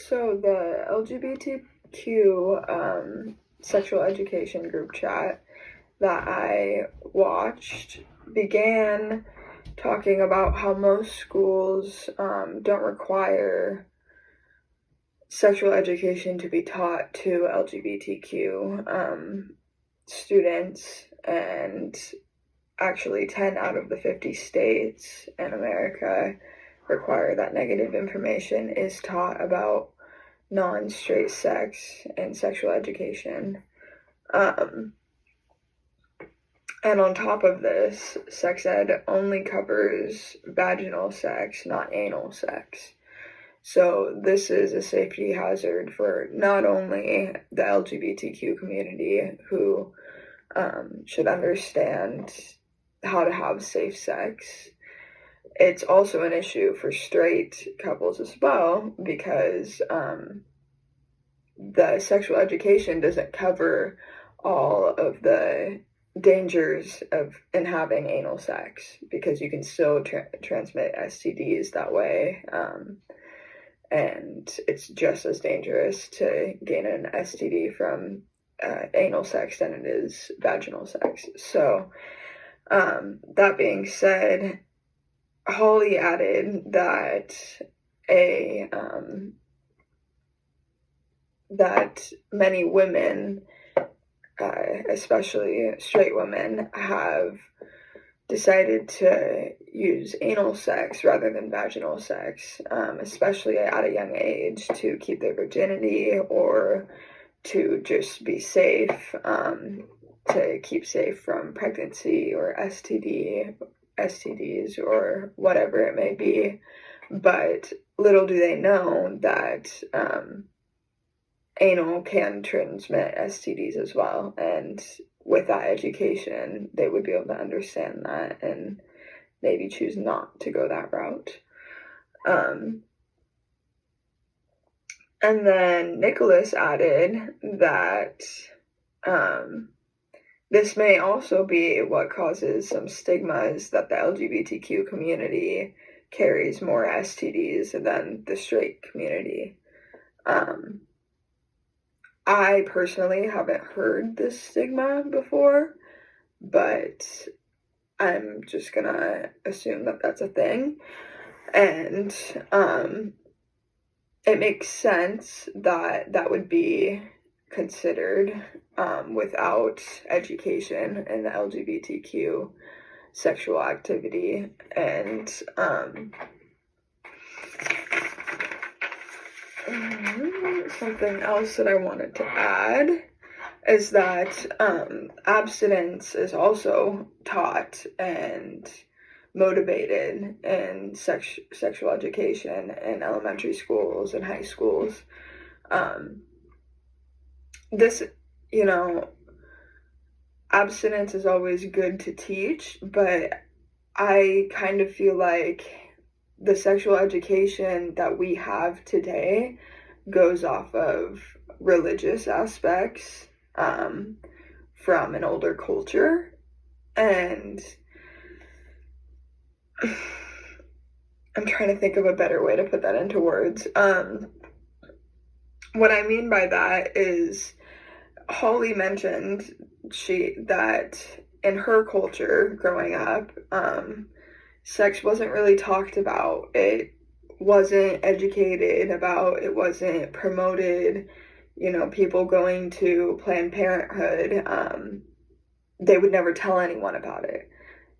So the LGBTQ sexual education group chat that I watched began talking about how most schools don't require sexual education to be taught to LGBTQ students, and actually 10 out of the 50 states in America require that negative information is taught about non-straight sex and sexual education. And on top of this, sex ed only covers vaginal sex, not anal sex. So this is a safety hazard for not only the LGBTQ community, who should understand how to have safe sex. It's also an issue for straight couples as well, because the sexual education doesn't cover all of the dangers of in having anal sex, because you can still transmit STDs that way, and it's just as dangerous to gain an STD from anal sex than it is vaginal sex. So that being said, Holly added that that many women, especially straight women, have decided to use anal sex rather than vaginal sex, especially at a young age, to keep their virginity or to just be safe, to keep safe from pregnancy or STDs or whatever it may be. But little do they know that anal can transmit STDs as well, and with that education, they would be able to understand that and maybe choose not to go that route. And then Nicholas added that this may also be what causes some stigmas, that the LGBTQ community carries more STDs than the straight community. I personally haven't heard this stigma before, but I'm just gonna assume that that's a thing. And it makes sense that that would be considered without education in the LGBTQ sexual activity. And something else that I wanted to add is that abstinence is also taught and motivated in sexual education in elementary schools and high schools. This, abstinence is always good to teach, but I kind of feel like the sexual education that we have today goes off of religious aspects from an older culture, and I'm trying to think of a better way to put that into words. What I mean by that is, Holly mentioned that in her culture growing up, sex wasn't really talked about. It wasn't educated about. It wasn't promoted. People going to Planned Parenthood, they would never tell anyone about it.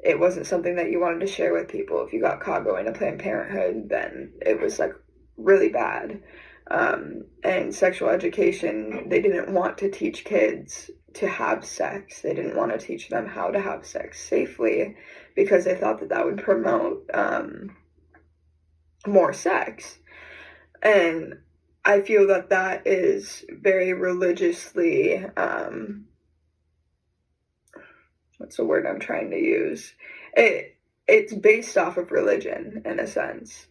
It wasn't something that you wanted to share with people. If you got caught going to Planned Parenthood, then it was like really bad. And sexual education, they didn't want to teach kids to have sex. They didn't want to teach them how to have sex safely, because they thought that that would promote more sex. And I feel that that is very religiously, what's the word I'm trying to use? It's based off of religion, in a sense.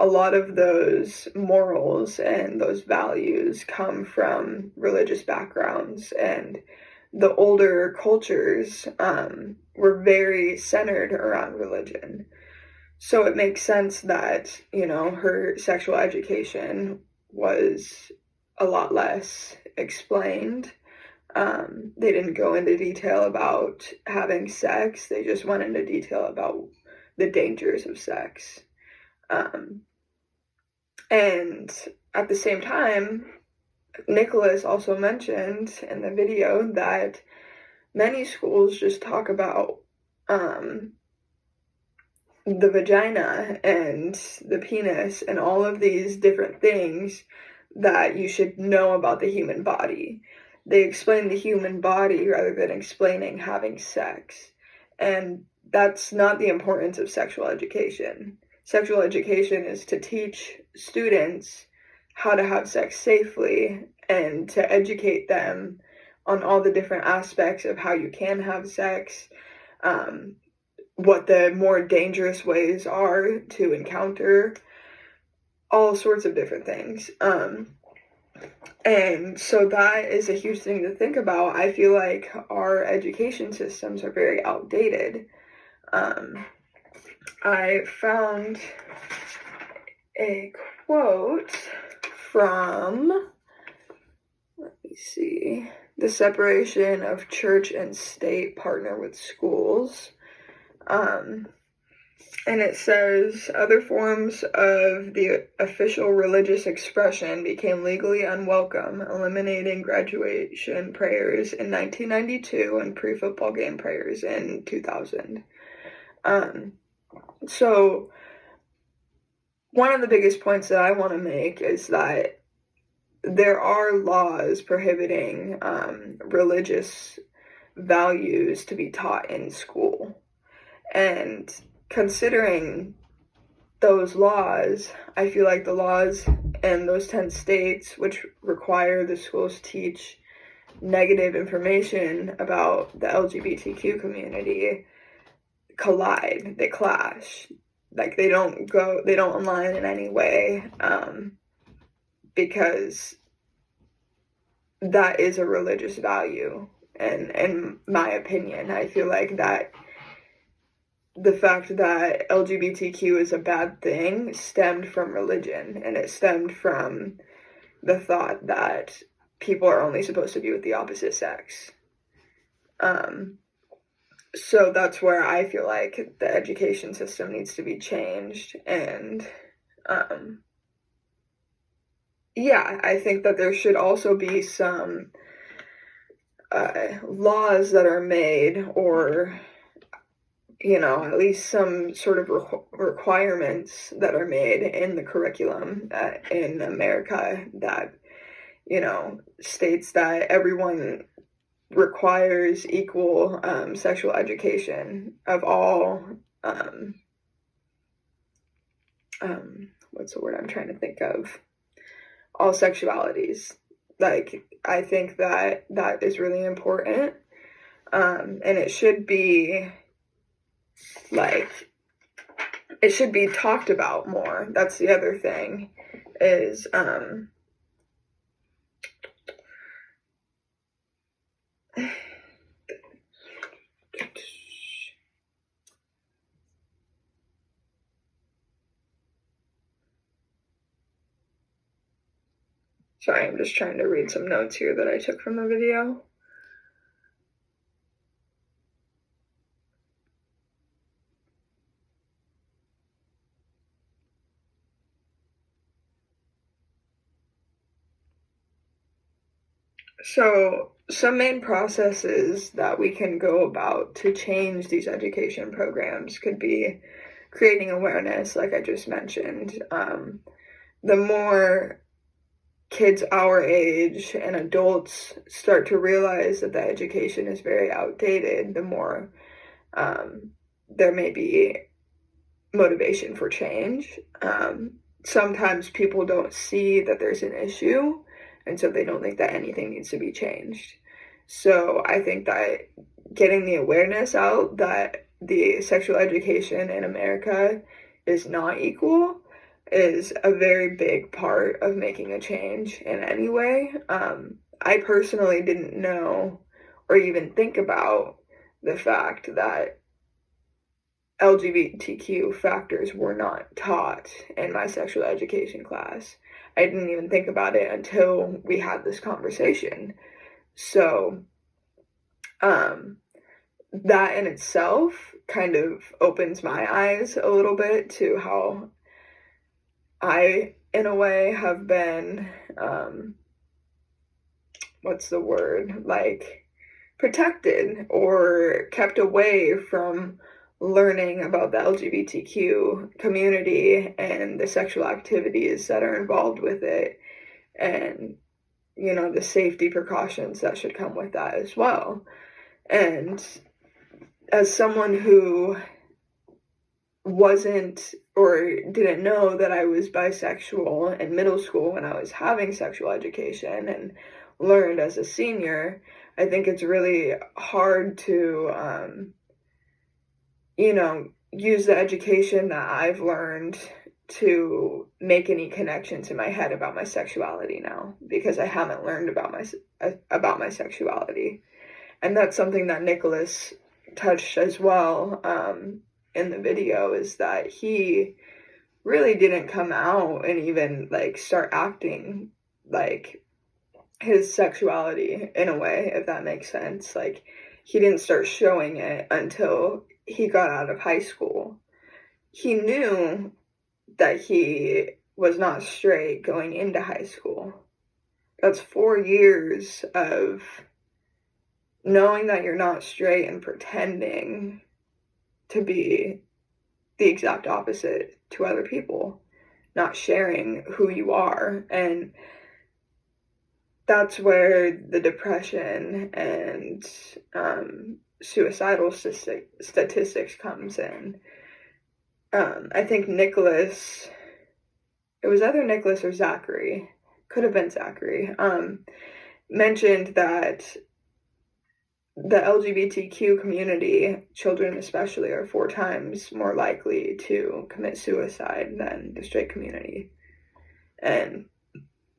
A lot of those morals and those values come from religious backgrounds, and the older cultures were very centered around religion. So it makes sense that, her sexual education was a lot less explained. They didn't go into detail about having sex. They just went into detail about the dangers of sex. And at the same time, Nicholas also mentioned in the video that many schools just talk about the vagina and the penis and all of these different things that you should know about the human body. They explain the human body rather than explaining having sex. And that's not the importance of sexual education. Sexual education is to teach students how to have sex safely and to educate them on all the different aspects of how you can have sex, what the more dangerous ways are to encounter, all sorts of different things. And so that is a huge thing to think about. I feel like our education systems are very outdated. I found a quote from, let me see, The Separation of Church and State Partner with Schools. And it says, other forms of the official religious expression became legally unwelcome, eliminating graduation prayers in 1992 and pre-football game prayers in 2000. So one of the biggest points that I want to make is that there are laws prohibiting religious values to be taught in school. And considering those laws, I feel like the laws in those 10 states which require the schools to teach negative information about the LGBTQ community collide, they clash. Like they don't align in any way, because that is a religious value. And in my opinion, I feel like that the fact that LGBTQ is a bad thing stemmed from religion, and it stemmed from the thought that people are only supposed to be with the opposite sex. So that's where I feel like the education system needs to be changed. And yeah, I think that there should also be some laws that are made, or at least some sort of requirements that are made in the curriculum in America that, states that everyone requires equal sexual education of all, what's the word I'm trying to think of? All sexualities. Like, I think that is really important. And it should be talked about more. That's the other thing is, sorry, I'm just trying to read some notes here that I took from the video. So some main processes that we can go about to change these education programs could be creating awareness, like I just mentioned. The more kids our age and adults start to realize that the education is very outdated, the more there may be motivation for change. Sometimes people don't see that there's an issue, and so they don't think that anything needs to be changed. So I think that getting the awareness out that the sexual education in America is not equal is a very big part of making a change in any way. I personally didn't know or even think about the fact that LGBTQ factors were not taught in my sexual education class. I didn't even think about it until we had this conversation. So, that in itself kind of opens my eyes a little bit to how I, in a way, have been, what's the word? Like, protected or kept away from learning about the LGBTQ community and the sexual activities that are involved with it, and, you know, the safety precautions that should come with that as well. And as someone who wasn't or didn't know that I was bisexual in middle school when I was having sexual education and learned as a senior, I think it's really hard to, you know, use the education that I've learned to make any connections in my head about my sexuality now, because I haven't learned about my sexuality. And that's something that Nicholas touched as well, in the video, is that he really didn't come out and even like start acting like his sexuality in a way, if that makes sense. Like, he didn't start showing it until he got out of high school. He knew that he was not straight going into high school. That's 4 years of knowing that you're not straight and pretending to be the exact opposite to other people, not sharing who you are. And that's where the depression and suicidal statistics comes in. I think Nicholas, it was either Nicholas or Zachary, could have been Zachary, mentioned that the LGBTQ community, children especially, are 4 times more likely to commit suicide than the straight community. And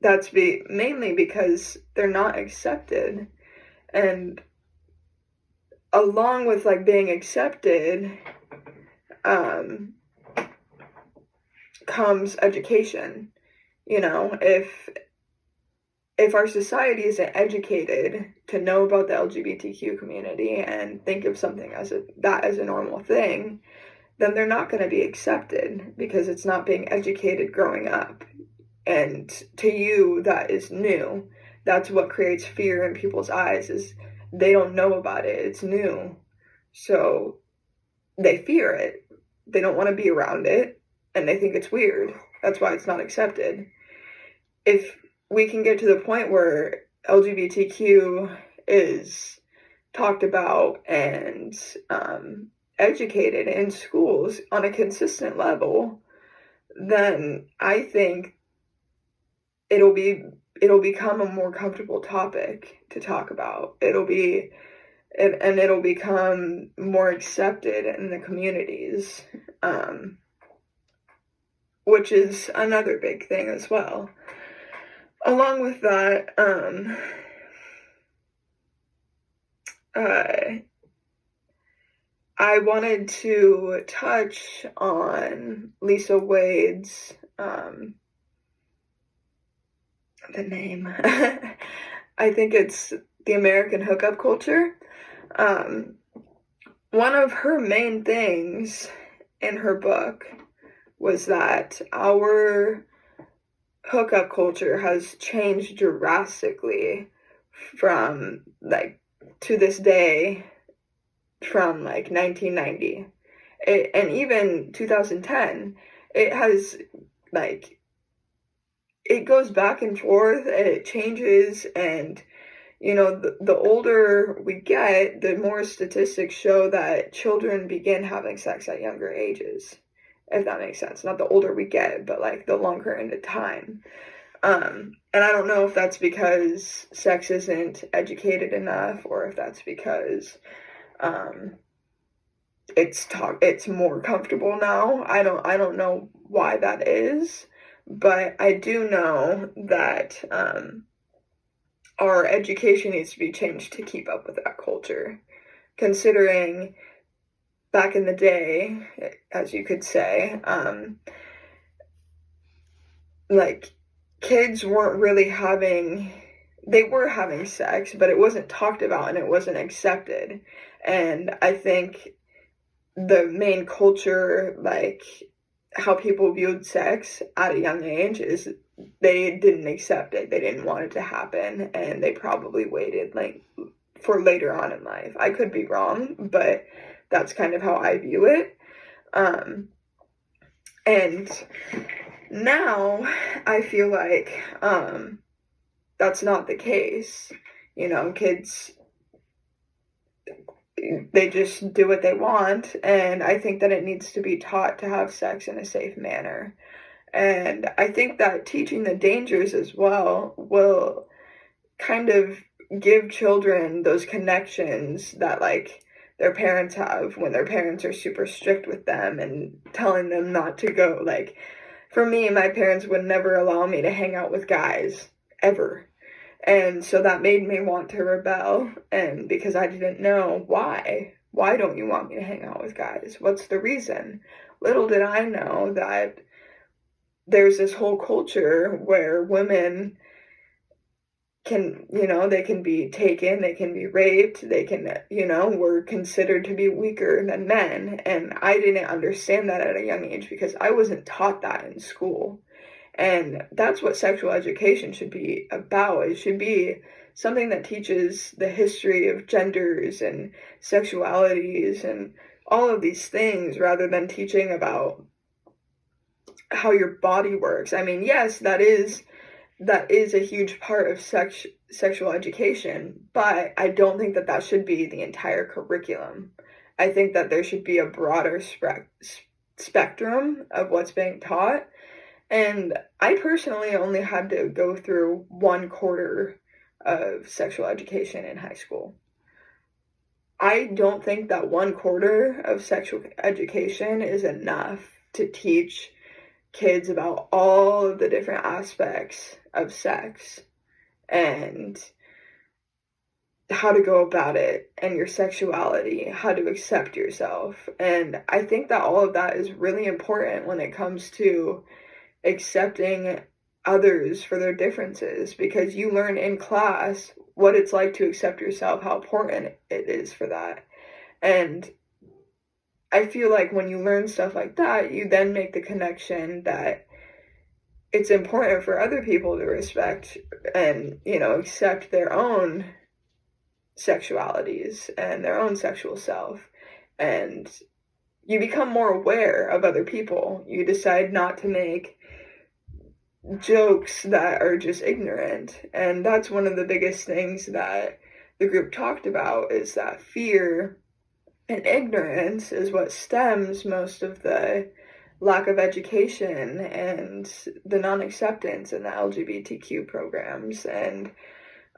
that's mainly because they're not accepted. And along with like being accepted, comes education. You know, if our society isn't educated to know about the LGBTQ community and think of something as a normal thing, then they're not going to be accepted, because it's not being educated growing up. And to you, that is new. That's what creates fear in people's eyes, is they don't know about it. It's new. So they fear it. They don't want to be around it, and they think it's weird. That's why it's not accepted. If we can get to the point where LGBTQ is talked about and educated in schools on a consistent level, then I think it'll become a more comfortable topic to talk about. It'll become more accepted in the communities, which is another big thing as well. Along with that, I wanted to touch on Lisa Wade's, the name. I think it's The American Hookup Culture. One of her main things in her book was that our hookup culture has changed drastically from like to this day, from like 1990 and even 2010. It has like, it goes back and forth and it changes. And you know, the older we get, the more statistics show that children begin having sex at younger ages, if that makes sense. Not the older we get, but like the longer into time. And I don't know if that's because sex isn't educated enough, or if that's because it's more comfortable now. I don't know why that is, but I do know that our education needs to be changed to keep up with that culture. Considering back in the day, as you could say, like kids weren't really they were having sex, but it wasn't talked about and it wasn't accepted. And I think the main culture, like how people viewed sex at a young age, is they didn't accept it. They didn't want it to happen, and they probably waited like for later on in life. I could be wrong, but that's kind of how I view it. And now I feel like that's not the case. You know, kids, they just do what they want, and I think that it needs to be taught to have sex in a safe manner. And I think that teaching the dangers as well will kind of give children those connections that like their parents have when their parents are super strict with them and telling them not to go. Like for me, my parents would never allow me to hang out with guys ever. And so that made me want to rebel, and because I didn't know why. Why don't you want me to hang out with guys? What's the reason? Little did I know that there's this whole culture where women can, they can be taken, they can be raped, they can, were considered to be weaker than men. And I didn't understand that at a young age because I wasn't taught that in school. And that's what sexual education should be about. It should be something that teaches the history of genders and sexualities and all of these things rather than teaching about how your body works. I mean, yes, that is a huge part of sexual education, but I don't think that that should be the entire curriculum. I think that there should be a broader spectrum of what's being taught. And I personally only had to go through 1/4 of sexual education in high school. I don't think that 1/4 of sexual education is enough to teach kids about all of the different aspects of sex and how to go about it and your sexuality, how to accept yourself. And I think that all of that is really important when it comes to accepting others for their differences, because you learn in class what it's like to accept yourself, how important it is for that. And I feel like when you learn stuff like that, you then make the connection that it's important for other people to respect and, accept their own sexualities and their own sexual self. And you become more aware of other people. You decide not to make jokes that are just ignorant. And that's one of the biggest things that the group talked about, is that fear and ignorance is what stems most of the lack of education and the non-acceptance in the LGBTQ programs. And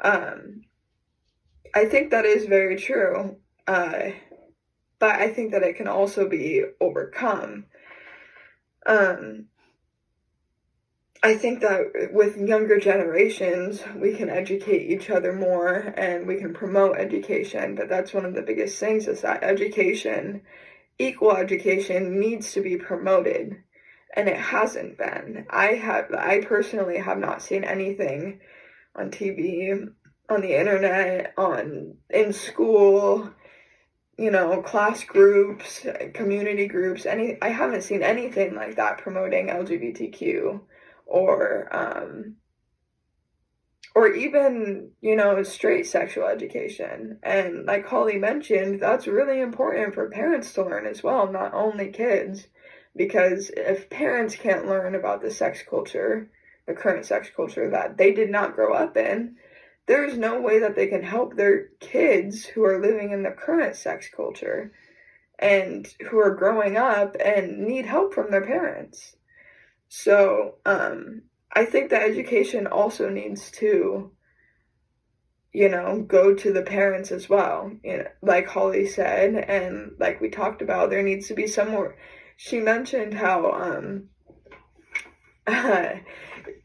I think that is very true, but I think that it can also be overcome. I think that with younger generations, we can educate each other more and we can promote education, but that's one of the biggest things, is that equal education needs to be promoted, and it hasn't been. I personally have not seen anything on TV, on the internet, in school, class groups, community groups, I haven't seen anything like that promoting LGBTQ or even, straight sexual education. And like Holly mentioned, that's really important for parents to learn as well, not only kids. Because if parents can't learn about the sex culture, the current sex culture that they did not grow up in, there's no way that they can help their kids who are living in the current sex culture and who are growing up and need help from their parents. So, I think that education also needs to, go to the parents as well. Like Holly said, and like we talked about, there needs to be somewhere. She mentioned how,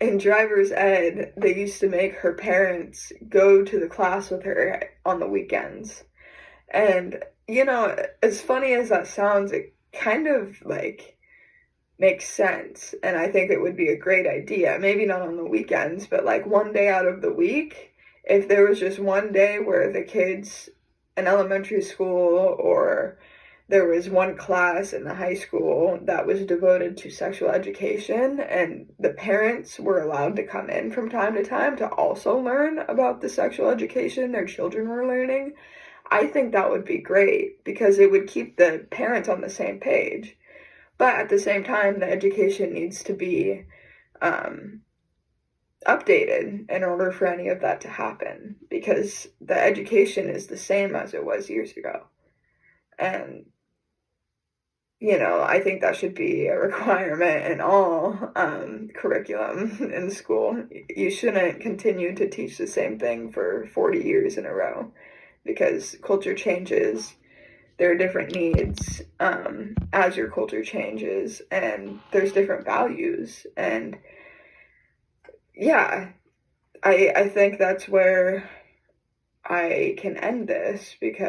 in driver's ed, they used to make her parents go to the class with her on the weekends. And, as funny as that sounds, it kind of like makes sense, and I think it would be a great idea. Maybe not on the weekends, but like one day out of the week, if there was just one day where the kids in elementary school, or there was one class in the high school that was devoted to sexual education, and the parents were allowed to come in from time to time to also learn about the sexual education their children were learning, I think that would be great because it would keep the parents on the same page. But at the same time, the education needs to be um, updated in order for any of that to happen, because the education is the same as it was years ago. And, I think that should be a requirement in all curriculum in school. You shouldn't continue to teach the same thing for 40 years in a row, because culture changes. There are different needs as your culture changes, and there's different values. And yeah, I think that's where I can end this, because